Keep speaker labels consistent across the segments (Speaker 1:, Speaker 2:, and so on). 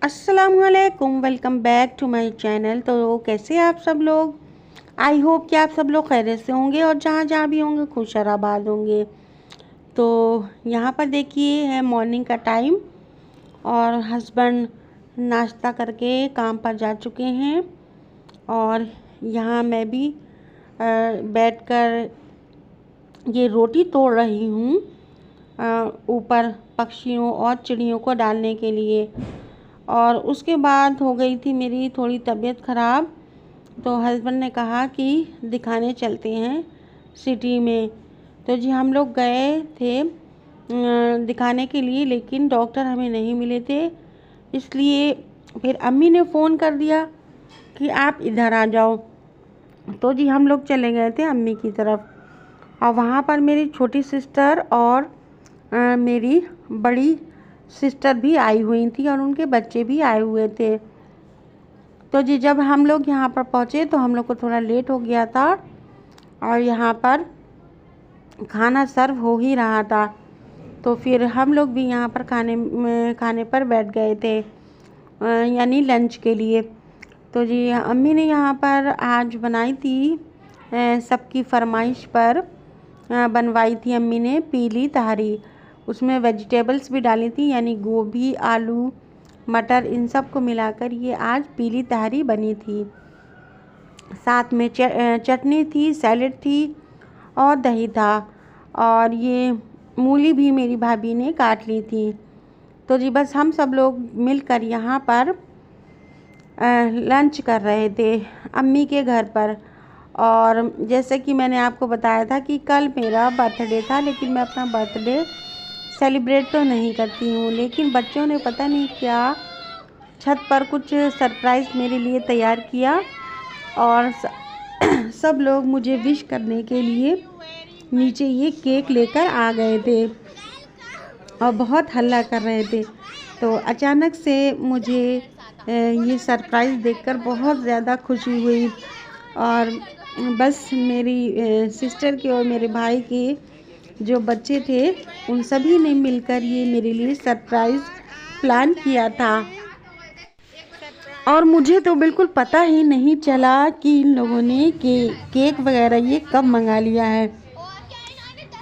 Speaker 1: अस्सलामुअलैकुम, welcome back to my channel. तो कैसे आप सब लोग? आई होप कि आप सब लोग खैरियत से होंगे और जहाँ जहाँ भी होंगे खुश और आबाद होंगे। तो यहाँ पर देखिए है मॉर्निंग का टाइम और हस्बैंड नाश्ता करके काम पर जा चुके हैं और यहाँ मैं भी बैठकर ये रोटी तोड़ रही हूँ ऊपर पक्षियों और चिड़ियों को डालने के लिए। और उसके बाद हो गई थी मेरी थोड़ी तबीयत ख़राब, तो हस्बैंड ने कहा कि दिखाने चलते हैं सिटी में। तो जी हम लोग गए थे दिखाने के लिए, लेकिन डॉक्टर हमें नहीं मिले थे। इसलिए फिर अम्मी ने फ़ोन कर दिया कि आप इधर आ जाओ। तो जी हम लोग चले गए थे अम्मी की तरफ और वहाँ पर मेरी छोटी सिस्टर और मेरी बड़ी सिस्टर भी आई हुई थी और उनके बच्चे भी आए हुए थे। तो जी जब हम लोग यहाँ पर पहुँचे तो हम लोग को थोड़ा लेट हो गया था और यहाँ पर खाना सर्व हो ही रहा था। तो फिर हम लोग भी यहाँ पर खाने पर बैठ गए थे यानी लंच के लिए। तो जी अम्मी ने यहाँ पर आज बनाई थी सबकी फरमाइश पर बनवाई थी अम्मी ने पीली तहरी। उसमें वेजिटेबल्स भी डाली थी यानी गोभी, आलू, मटर, इन सब को मिलाकर ये आज पीली तहरी बनी थी। साथ में चटनी थी, सैलेड थी और दही था और ये मूली भी मेरी भाभी ने काट ली थी। तो जी बस हम सब लोग मिलकर यहाँ पर लंच कर रहे थे अम्मी के घर पर। और जैसे कि मैंने आपको बताया था कि कल मेरा बर्थडे था, लेकिन मैं अपना बर्थडे सेलिब्रेट तो नहीं करती हूँ, लेकिन बच्चों ने पता नहीं क्या छत पर कुछ सरप्राइज़ मेरे लिए तैयार किया और सब लोग मुझे विश करने के लिए नीचे ये केक लेकर आ गए थे और बहुत हल्ला कर रहे थे। तो अचानक से मुझे ये सरप्राइज़ देखकर बहुत ज़्यादा खुशी हुई और बस मेरी सिस्टर के और मेरे भाई के जो बच्चे थे उन सभी ने मिलकर ये मेरे लिए सरप्राइज़ प्लान किया था और मुझे तो बिल्कुल पता ही नहीं चला कि इन लोगों ने केक वगैरह ये कब मंगा लिया है।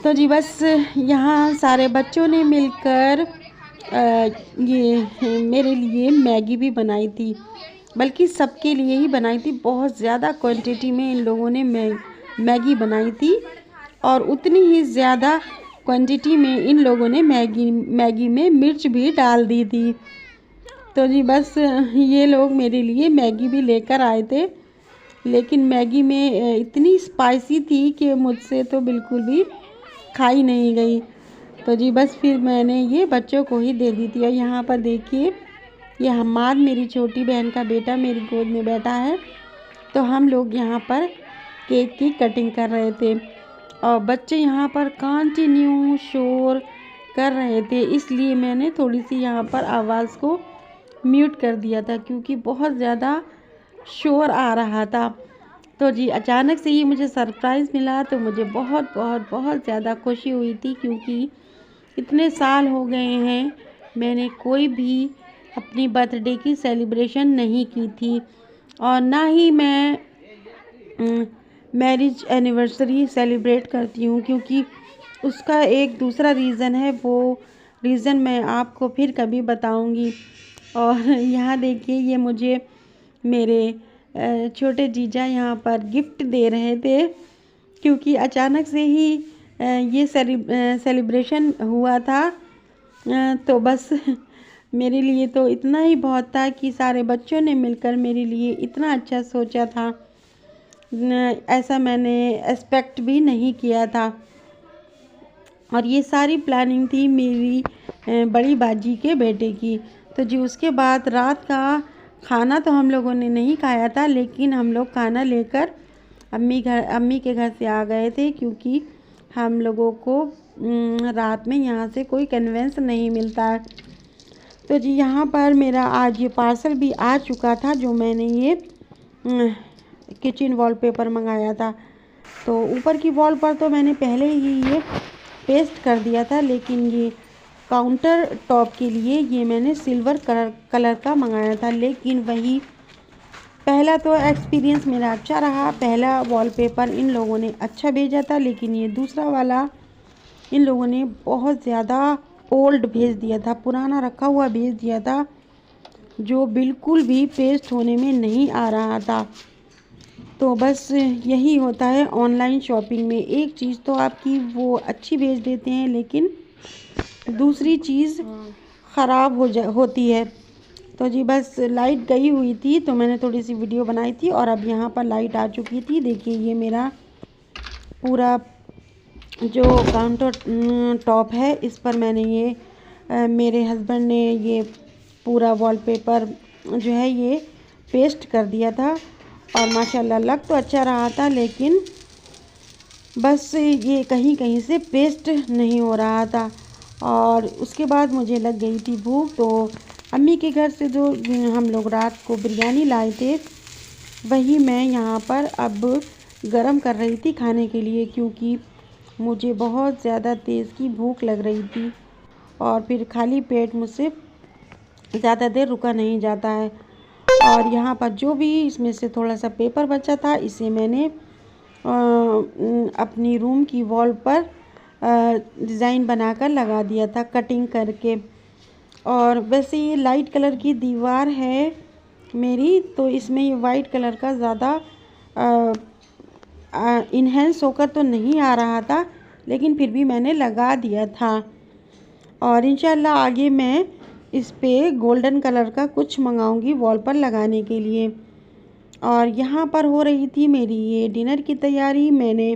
Speaker 1: तो जी बस यहाँ सारे बच्चों ने मिलकर ये मेरे लिए मैगी भी बनाई थी, बल्कि सबके लिए ही बनाई थी। बहुत ज़्यादा क्वांटिटी में इन लोगों ने मैगी बनाई थी और उतनी ही ज़्यादा क्वांटिटी में इन लोगों ने मैगी में मिर्च भी डाल दी थी। तो जी बस ये लोग मेरे लिए मैगी भी लेकर आए थे, लेकिन मैगी में इतनी स्पाइसी थी कि मुझसे तो बिल्कुल भी खाई नहीं गई। तो जी बस फिर मैंने ये बच्चों को ही दे दी थी। और यहाँ पर देखिए ये हमाद मेरी छोटी बहन का बेटा मेरी गोद में बैठा है। तो हम लोग यहाँ पर केक की कटिंग कर रहे थे और बच्चे यहाँ पर कंटिन्यू शोर कर रहे थे, इसलिए मैंने थोड़ी सी यहाँ पर आवाज़ को म्यूट कर दिया था क्योंकि बहुत ज़्यादा शोर आ रहा था। तो जी अचानक से ये मुझे सरप्राइज़ मिला तो मुझे बहुत बहुत बहुत ज़्यादा खुशी हुई थी, क्योंकि इतने साल हो गए हैं मैंने कोई भी अपनी बर्थडे की सेलिब्रेशन नहीं की थी और ना ही मैं मैरिज एनिवर्सरी सेलिब्रेट करती हूँ, क्योंकि उसका एक दूसरा रीज़न है। वो रीज़न मैं आपको फिर कभी बताऊँगी। और यहाँ देखिए ये मुझे मेरे छोटे जीजा यहाँ पर गिफ्ट दे रहे थे, क्योंकि अचानक से ही ये सेलिब्रेशन हुआ था। तो बस मेरे लिए तो इतना ही बहुत था कि सारे बच्चों ने मिलकर मेरे लिए इतना अच्छा सोचा था, ऐसा मैंने एक्सपेक्ट भी नहीं किया था। और ये सारी प्लानिंग थी मेरी बड़ी बाजी के बेटे की। तो जी उसके बाद रात का खाना तो हम लोगों ने नहीं खाया था, लेकिन हम लोग खाना लेकर अम्मी के घर से आ गए थे, क्योंकि हम लोगों को रात में यहाँ से कोई कन्वेंस नहीं मिलता है। तो जी यहाँ पर मेरा आज ये पार्सल भी आ चुका था, जो मैंने ये किचन वॉलपेपर मंगाया था। तो ऊपर की वॉल पर तो मैंने पहले ही ये पेस्ट कर दिया था, लेकिन ये काउंटर टॉप के लिए ये मैंने सिल्वर कलर का मंगाया था, लेकिन वही पहला तो एक्सपीरियंस मेरा अच्छा रहा। पहला वॉलपेपर इन लोगों ने अच्छा भेजा था, लेकिन ये दूसरा वाला इन लोगों ने बहुत ज़्यादा ओल्ड भेज दिया था, पुराना रखा हुआ भेज दिया था, जो बिल्कुल भी पेस्ट होने में नहीं आ रहा था। तो बस यही होता है ऑनलाइन शॉपिंग में, एक चीज़ तो आपकी वो अच्छी भेज देते हैं, लेकिन दूसरी चीज़ ख़राब होती है। तो जी बस लाइट गई हुई थी, तो मैंने थोड़ी सी वीडियो बनाई थी, और अब यहाँ पर लाइट आ चुकी थी। देखिए ये मेरा पूरा जो काउंटर टॉप है, इस पर मैंने ये मेरे हस्बैंड ने ये पूरा वॉलपेपर जो है ये पेस्ट कर दिया था, और माशाल्लाह लग तो अच्छा रहा था, लेकिन बस ये कहीं कहीं से पेस्ट नहीं हो रहा था। और उसके बाद मुझे लग गई थी भूख, तो अम्मी के घर से जो हम लोग रात को बिरयानी लाए थे, वही मैं यहाँ पर अब गरम कर रही थी खाने के लिए, क्योंकि मुझे बहुत ज़्यादा तेज़ की भूख लग रही थी, और फिर खाली पेट मुझसे ज़्यादा देर रुका नहीं जाता है। और यहाँ पर जो भी इसमें से थोड़ा सा पेपर बचा था, इसे मैंने अपनी रूम की वॉल पर डिज़ाइन बनाकर लगा दिया था, कटिंग करके। और वैसे ये लाइट कलर की दीवार है मेरी, तो इसमें ये वाइट कलर का ज़्यादा इन्हेंस होकर तो नहीं आ रहा था, लेकिन फिर भी मैंने लगा दिया था। और इंशाल्लाह आगे मैं इस पे गोल्डन कलर का कुछ मंगाऊंगी वॉल पर लगाने के लिए। और यहाँ पर हो रही थी मेरी ये डिनर की तैयारी। मैंने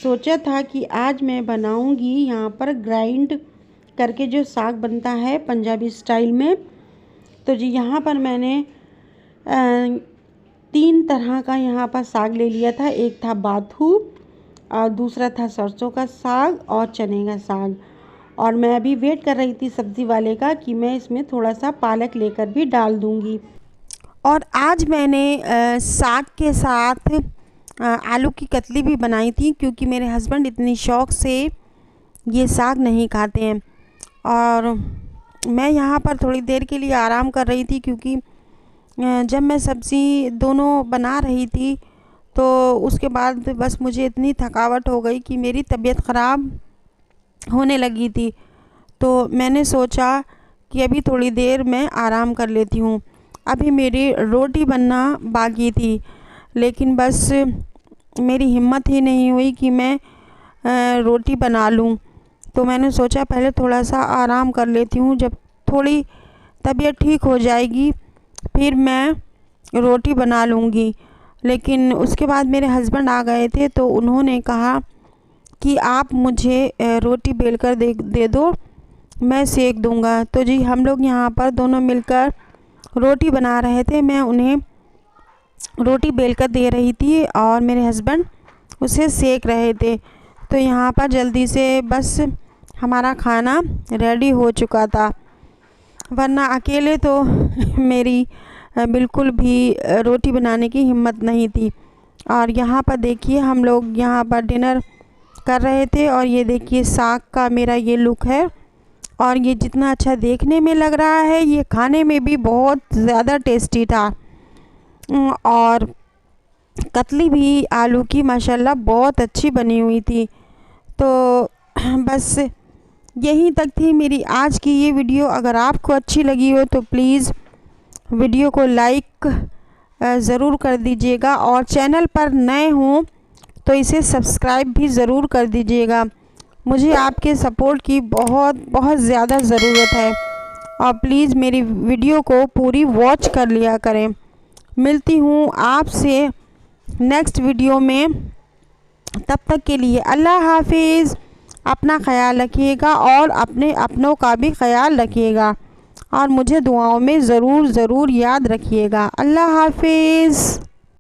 Speaker 1: सोचा था कि आज मैं बनाऊंगी यहाँ पर ग्राइंड करके जो साग बनता है पंजाबी स्टाइल में। तो जी यहाँ पर मैंने 3 तरह का यहाँ पर साग ले लिया था। एक था बाथू, और दूसरा था सरसों का साग, और चने का साग। और मैं अभी वेट कर रही थी सब्ज़ी वाले का कि मैं इसमें थोड़ा सा पालक लेकर भी डाल दूँगी। और आज मैंने साग के साथ आलू की कतली भी बनाई थी, क्योंकि मेरे हस्बैंड इतनी शौक़ से ये साग नहीं खाते हैं। और मैं यहाँ पर थोड़ी देर के लिए आराम कर रही थी, क्योंकि जब मैं सब्ज़ी दोनों बना रही थी, तो उसके बाद बस मुझे इतनी थकावट हो गई कि मेरी तबीयत ख़राब होने लगी थी। तो मैंने सोचा कि अभी थोड़ी देर मैं आराम कर लेती हूँ। अभी मेरी रोटी बनना बाकी थी, लेकिन बस मेरी हिम्मत ही नहीं हुई कि मैं रोटी बना लूँ। तो मैंने सोचा पहले थोड़ा सा आराम कर लेती हूँ, जब थोड़ी तबीयत ठीक हो जाएगी फिर मैं रोटी बना लूँगी। लेकिन उसके बाद मेरे हस्बैंड आ गए थे, तो उन्होंने कहा कि आप मुझे रोटी बेलकर दे दो, मैं सेक दूँगा। तो जी हम लोग यहाँ पर दोनों मिलकर रोटी बना रहे थे। मैं उन्हें रोटी बेलकर दे रही थी, और मेरे हस्बैंड उसे सेक रहे थे। तो यहाँ पर जल्दी से बस हमारा खाना रेडी हो चुका था, वरना अकेले तो मेरी बिल्कुल भी रोटी बनाने की हिम्मत नहीं थी। और यहाँ पर देखिए हम लोग यहाँ पर डिनर कर रहे थे, और ये देखिए साग का मेरा ये लुक है। और ये जितना अच्छा देखने में लग रहा है, ये खाने में भी बहुत ज़्यादा टेस्टी था। और कतली भी आलू की माशाल्लाह बहुत अच्छी बनी हुई थी। तो बस यहीं तक थी मेरी आज की ये वीडियो। अगर आपको अच्छी लगी हो तो प्लीज़ वीडियो को लाइक ज़रूर कर दीजिएगा, और चैनल पर नए हों तो इसे सब्सक्राइब भी ज़रूर कर दीजिएगा। मुझे आपके सपोर्ट की बहुत ज़्यादा ज़रूरत है, और प्लीज़ मेरी वीडियो को पूरी वॉच कर लिया करें। मिलती हूँ आपसे नेक्स्ट वीडियो में, तब तक के लिए अल्लाह हाफिज़। अपना ख्याल रखिएगा, और अपने अपनों का भी ख्याल रखिएगा, और मुझे दुआओं में ज़रूर याद रखिएगा। अल्लाह हाफिज़।